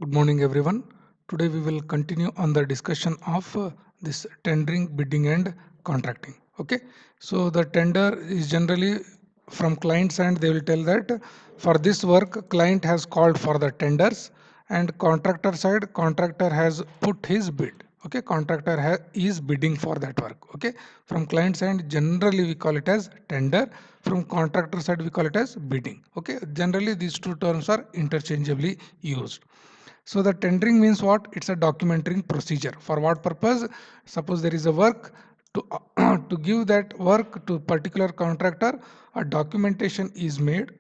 Good morning, everyone. Today we will continue on the discussion of this tendering, bidding, and contracting. Okay, so the tender is generally from client side. They will tell that for this work, client has called for the tenders, and contractor side, contractor has put his bid. Okay, contractor is bidding for that work. Okay, from client side, generally we call it as tender. From contractor side, we call it as bidding. Okay, generally these two terms are interchangeably used. So the tendering means what? It's a documenting procedure. For what purpose? Suppose there is a work to to give that work to particular contractor, a documentation is made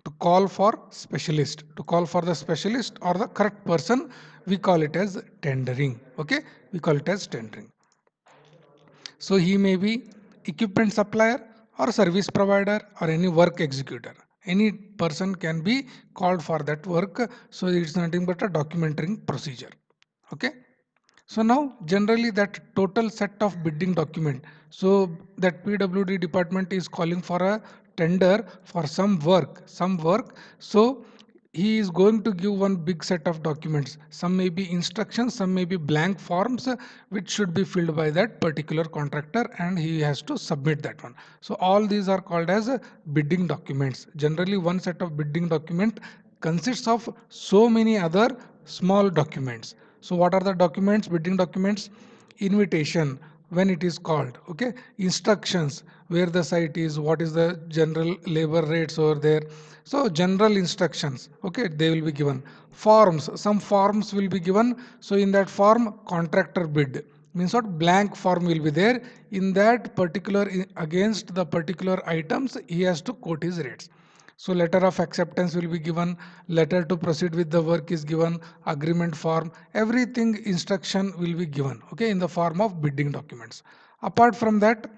to call for specialist. To call for the specialist or the correct person, we call it as tendering. Okay, we call it as tendering. So he may be equipment supplier or service provider or any work executor. Any person can be called for that work. So it's nothing but a documenting procedure. Okay. So now generally that total set of bidding document. So that PWD department is calling for a tender for some work. So he is going to give one big set of documents. Some may be instructions, some may be blank forms which should be filled by that particular contractor, and he has to submit that one. So all these are called as bidding documents. Generally one set of bidding document consists of so many other small documents. So what are the documents? Bidding documents: invitation, when it is called, okay, instructions, where the site is, what is the general labor rates over there. So general instructions, okay, they will be given. Forms, some forms will be given. So in that form, contractor bid means what? Blank form will be there. In that particular, against the particular items, he has to quote his rates. So letter of acceptance will be given, letter to proceed with the work is given, agreement form, everything instruction will be given, okay, in the form of bidding documents. Apart from that,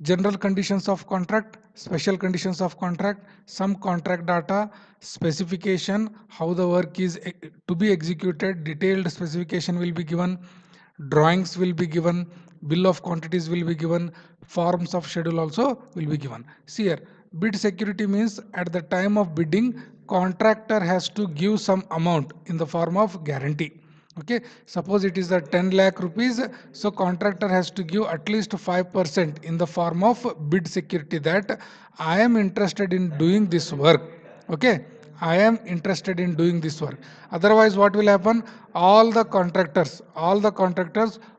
general conditions of contract, special conditions of contract, some contract data, specification, how the work is to be executed, detailed specification will be given, drawings will be given, bill of quantities will be given, forms of schedule also will be given. See here, bid security means at the time of bidding, contractor has to give some amount in the form of guarantee. Okay, suppose it is a 10 lakh rupees, so contractor has to give at least 5% in the form of bid security, that I am interested in doing this work. Okay, I am interested in doing this work. Otherwise what will happen? All the contractors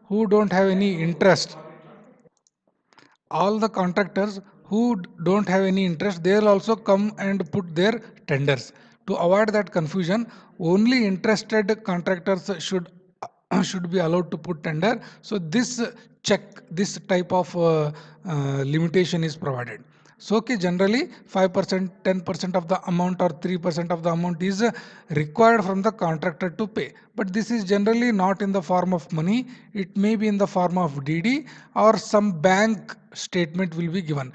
who don't have any interest, all the contractors who don't have any interest, they'll also come and put their tenders. To avoid that confusion, only interested contractors should be allowed to put tender. So this type of limitation is provided. So okay, generally 5%, 10% of the amount or 3% of the amount is required from the contractor to pay. But this is generally not in the form of money. It may be in the form of DD, or some bank statement will be given.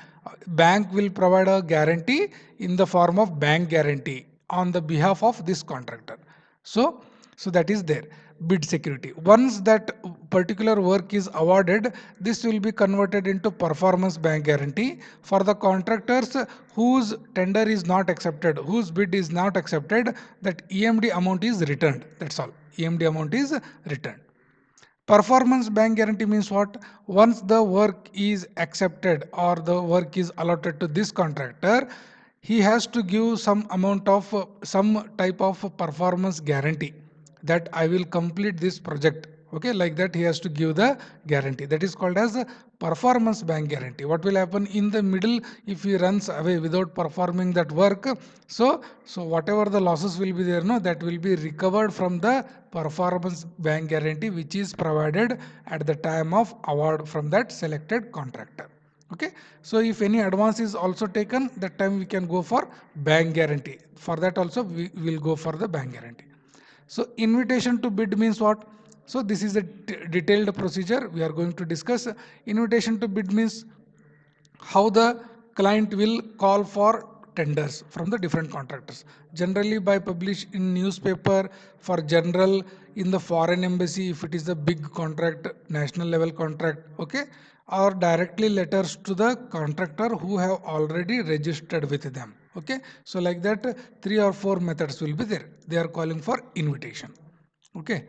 Bank will provide a guarantee in the form of bank guarantee on the behalf of this contractor. So, so that is there. Bid security. Once that particular work is awarded, this will be converted into performance bank guarantee for the contractors whose tender is not accepted, whose bid is not accepted. That EMD amount is returned. That's all. EMD amount is returned. Performance bank guarantee means what? Once the work is accepted or the work is allotted to this contractor, he has to give some amount of some type of performance guarantee that I will complete this project. Okay, like that he has to give the guarantee. That is called as a performance bank guarantee. What will happen in the middle if he runs away without performing that work? So whatever the losses will be there, no, that will be recovered from the performance bank guarantee which is provided at the time of award from that selected contractor. Okay, so if any advance is also taken, that time we can go for bank guarantee. For that also we will go for the bank guarantee. So invitation to bid means what? So this is a detailed procedure we are going to discuss. Invitation to bid means how the client will call for tenders from the different contractors. Generally by publish in newspaper, for general, in the foreign embassy if it is a big contract, national level contract, okay, or directly letters to the contractor who have already registered with them. Okay, so like that, 3 or 4 methods will be there. They are calling for invitation. Okay,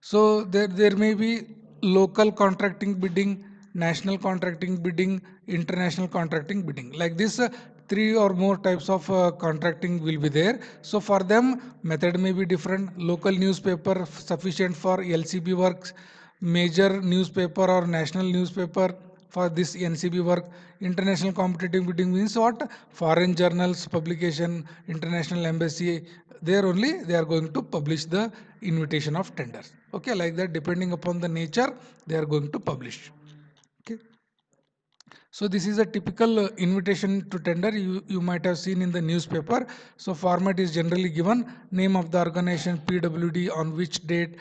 so there may be local contracting bidding, national contracting bidding, international contracting bidding. Like this, 3 or more types of contracting will be there. So for them, method may be different. Local newspaper sufficient for LCB works, major newspaper or national newspaper for this NCB work. International competitive bidding means what? Foreign journals, publication, international embassy, there only they are going to publish the invitation of tenders. Okay, like that, depending upon the nature, they are going to publish. Okay. So this is a typical invitation to tender you might have seen in the newspaper. So format is generally given, name of the organization, PWD, on which date,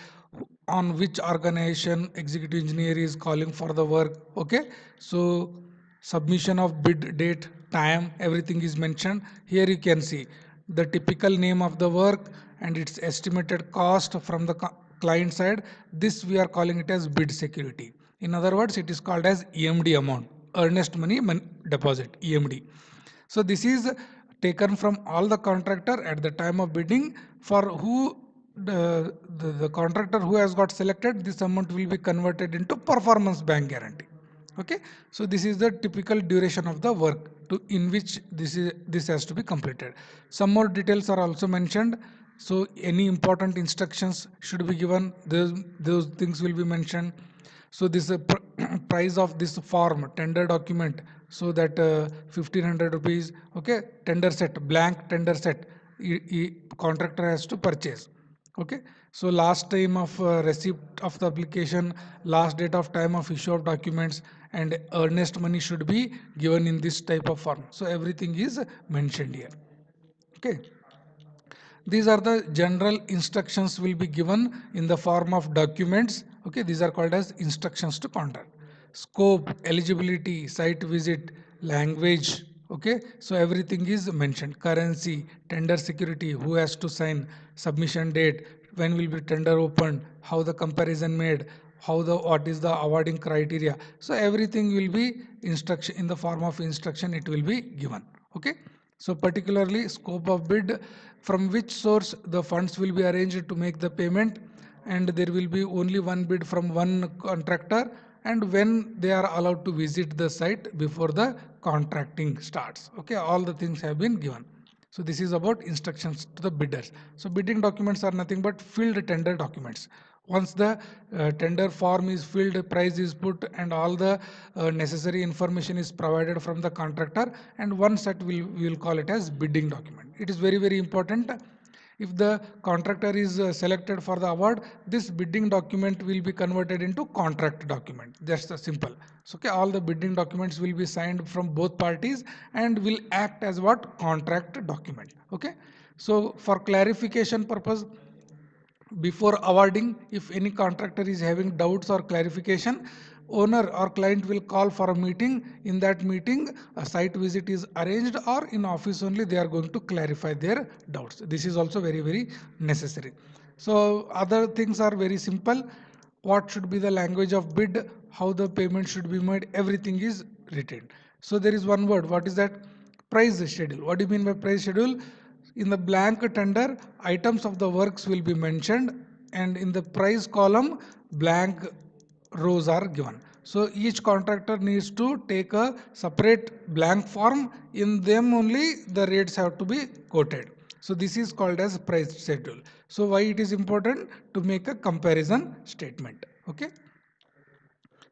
on which organization executive engineer is calling for the work. Okay, so submission of bid date, time, everything is mentioned. Here you can see the typical name of the work and its estimated cost from the client side. This we are calling it as bid security. In other words, it is called as EMD amount, earnest money deposit, EMD. So this is taken from all the contractor at the time of bidding. For who the contractor who has got selected, this amount will be converted into performance bank guarantee. Okay, so this is the typical duration of the work to in which this has to be completed. Some more details are also mentioned. So any important instructions should be given, those things will be mentioned. So this price of this form, tender document, so that 1500 rupees. Okay, tender set, blank tender set, contractor has to purchase. Okay, so last time of receipt of the application, last date of time of issue of documents, and earnest money should be given in this type of form. So everything is mentioned here. Okay, these are the general instructions will be given in the form of documents. Okay, these are called as instructions to contract. Scope, eligibility, site visit, language. Okay, so everything is mentioned. Currency, tender security, who has to sign, submission date, when will be tender opened, how the comparison made, how the what is the awarding criteria. So everything will be instruction in the form of instruction, it will be given. Okay, so particularly scope of bid, from which source the funds will be arranged to make the payment, and there will be only one bid from one contractor, and when they are allowed to visit the site before the contracting starts. Okay, all the things have been given. So this is about instructions to the bidders. So bidding documents are nothing but filled tender documents. Once the tender form is filled, price is put, and all the necessary information is provided from the contractor, and one set we will call it as bidding document. It is very, very important. If the contractor is selected for the award, this bidding document will be converted into contract document. That's the simple. So okay, all the bidding documents will be signed from both parties and will act as what? Contract document. Okay. So for clarification purpose, before awarding, if any contractor is having doubts or clarification, owner or client will call for a meeting. In that meeting, a site visit is arranged, or in office only they are going to clarify their doubts. This is also very, very necessary. So other things are very simple. What should be the language of bid, how the payment should be made, everything is written. So there is one word, what is that? Price schedule. What do you mean by price schedule? In the blank tender, items of the works will be mentioned, and in the price column, blank rows are given. So each contractor needs to take a separate blank form. In them only the rates have to be quoted. So this is called as price schedule. So why it is important? To make a comparison statement. Okay.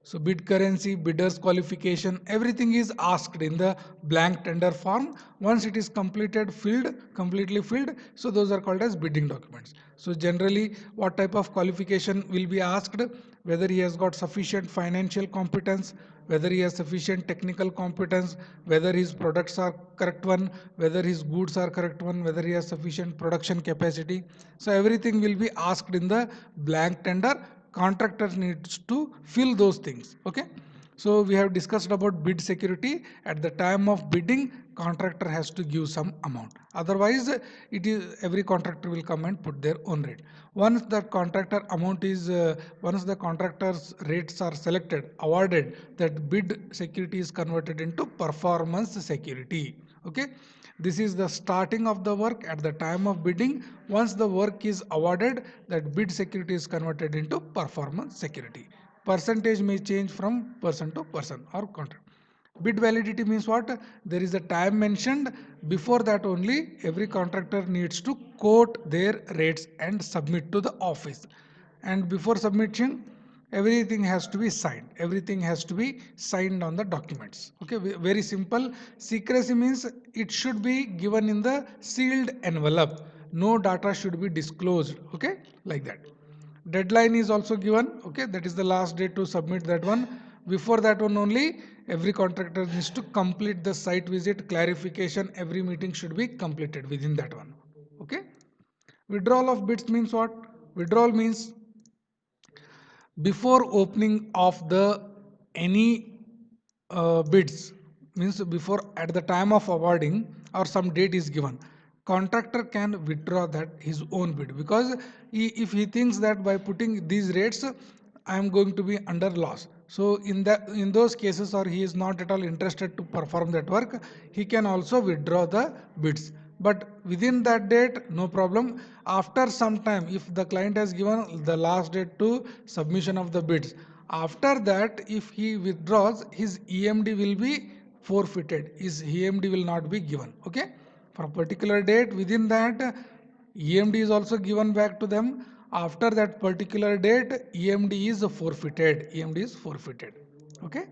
So bid currency, bidders qualification, everything is asked in the blank tender form. Once it is completed, filled, completely filled, so those are called as bidding documents. So generally, what type of qualification will be asked? Whether he has got sufficient financial competence, whether he has sufficient technical competence, whether his products are correct one, whether his goods are correct one, whether he has sufficient production capacity. So everything will be asked in the blank tender. Contractor needs to fill those things. Okay, so we have discussed about bid security. At the time of bidding, contractor has to give some amount, otherwise it is every contractor will come and put their own rate. Once the contractor amount is once the contractor's rates are selected, awarded, that bid security is converted into performance security. Okay, this is the starting of the work at the time of bidding. Once the work is awarded, that bid security is converted into performance security. Percentage may change from person to person or contract. Bid validity means what? There is a time mentioned. Before that only, every contractor needs to quote their rates and submit to the office. And before submission, everything has to be signed. Everything has to be signed on the documents. Okay, very simple. Secrecy means it should be given in the sealed envelope. No data should be disclosed. Okay, like that. Deadline is also given. Okay, that is the last date to submit that one. Before that one only, every contractor needs to complete the site visit, clarification. Every meeting should be completed within that one. Okay. Withdrawal of bids means what? Withdrawal means before opening of the any bids, means before at the time of awarding or some date is given, contractor can withdraw that his own bid, because if he thinks that by putting these rates I am going to be under loss, so in those cases, or he is not at all interested to perform that work, he can also withdraw the bids. But within that date, no problem. After some time, if the client has given the last date to submission of the bids, after that, if he withdraws, his EMD will be forfeited. His EMD will not be given. Okay, for a particular date, within that, EMD is also given back to them. After that particular date, EMD is forfeited. EMD is forfeited. Okay.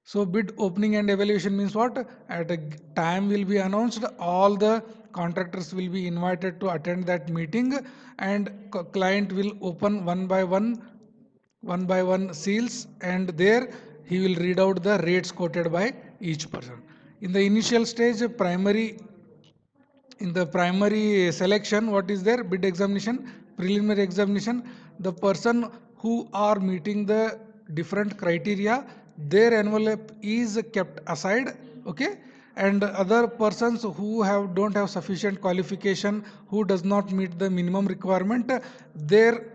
So bid opening and evaluation means what? At a time will be announced, all the contractors will be invited to attend that meeting, and client will open one by one seals, and there he will read out the rates quoted by each person. In the initial stage, primary in the primary selection, what is there? Bid examination, preliminary examination. The person who are meeting the different criteria, their envelope is kept aside. Okay, and other persons who don't have sufficient qualification, who does not meet the minimum requirement, their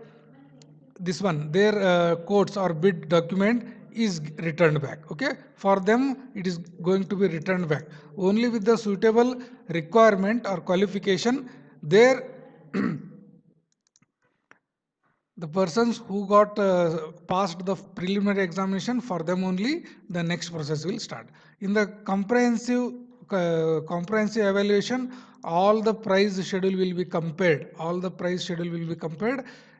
this one, their quotes or bid document is returned back. Okay, for them it is going to be returned back only with the suitable requirement or qualification. There the persons who got passed the preliminary examination, for them only the next process will start. In the comprehensive evaluation, all the price schedule will be compared,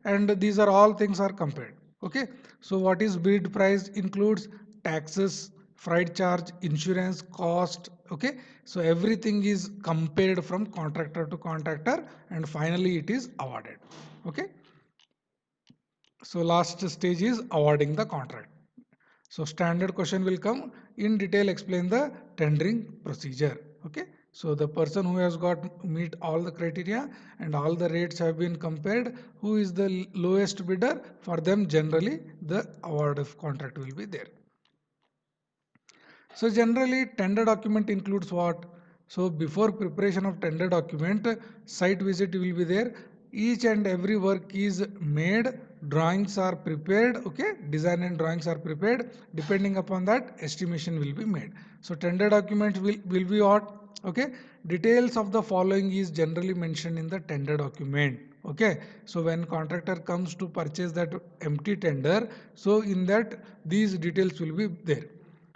and these are all things are compared. Okay, so what is bid price includes taxes, freight charge, insurance cost. Okay, so everything is compared from contractor to contractor, and finally it is awarded. Okay, so last stage is awarding the contract. So standard question will come in detail, explain the tendering procedure. Okay. So the person who has got meet all the criteria and all the rates have been compared, who is the lowest bidder, for them generally the award of contract will be there. So generally tender document includes what? So before preparation of tender document, site visit will be there. Each and every work is made, drawings are prepared. Okay, design and drawings are prepared. Depending upon that, estimation will be made. So tender document will be what? Okay, details of the following is generally mentioned in the tender document. Okay, so when contractor comes to purchase that empty tender, so in that these details will be there.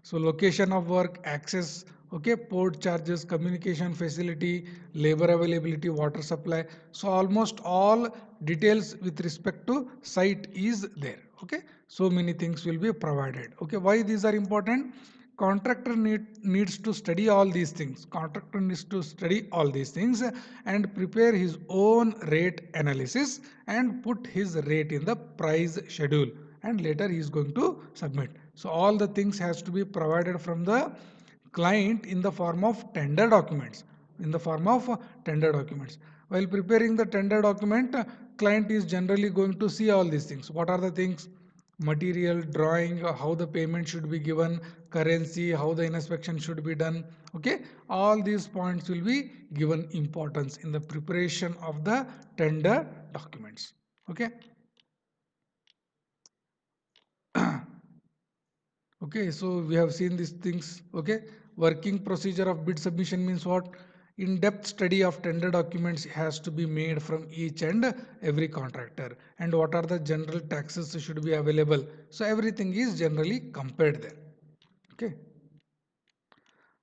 So location of work, access, okay, port charges, communication facility, labor availability, water supply. So almost all details with respect to site is there. Okay, so many things will be provided. Okay, why these are important? Contractor needs to study all these things. Contractor needs to study all these things and prepare his own rate analysis and put his rate in the price schedule, and later he is going to submit. So all the things has to be provided from the client in the form of tender documents. While preparing the tender document, client is generally going to see all these things. What are the things? Material, drawing, how the payment should be given, currency, how the inspection should be done. Okay, all these points will be given importance in the preparation of the tender documents. Okay. Okay, so we have seen these things. Okay, Working procedure of bid submission means what? In-depth study of tender documents has to be made from each and every contractor, and what are the general taxes should be available. So everything is generally compared there. Okay.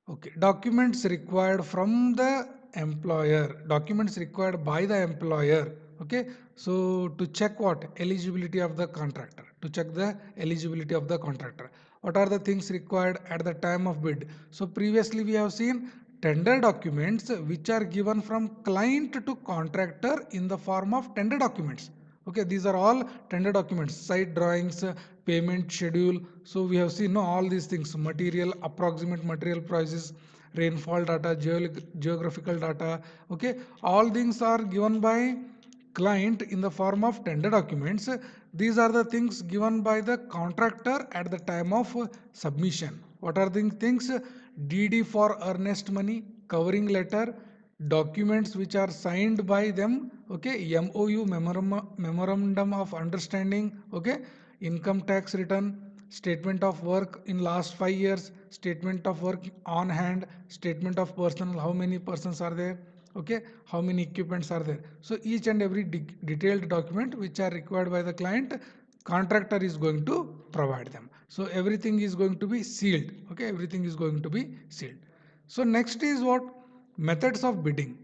Okay, documents required from the employer, documents required by the employer. Okay, so to check what? Eligibility of the contractor, to check the eligibility of the contractor. What are the things required at the time of bid? So previously we have seen tender documents which are given from client to contractor in the form of tender documents. Okay, these are all tender documents, site drawings, payment schedule. So we have seen, no, all these things, material, approximate material prices, rainfall data, geographical data. Okay, all things are given by client in the form of tender documents. These are the things given by the contractor at the time of submission. What are the things? DD for earnest money, covering letter, documents which are signed by them. Okay, MOU, memorandum of understanding. Okay, income tax return, statement of work in last 5 years, statement of work on hand, statement of personnel, how many persons are there, okay, how many equipments are there. So each and every detailed document which are required by the client, contractor is going to provide them. So everything is going to be sealed. Okay, everything is going to be sealed. So next is what? Methods of bidding.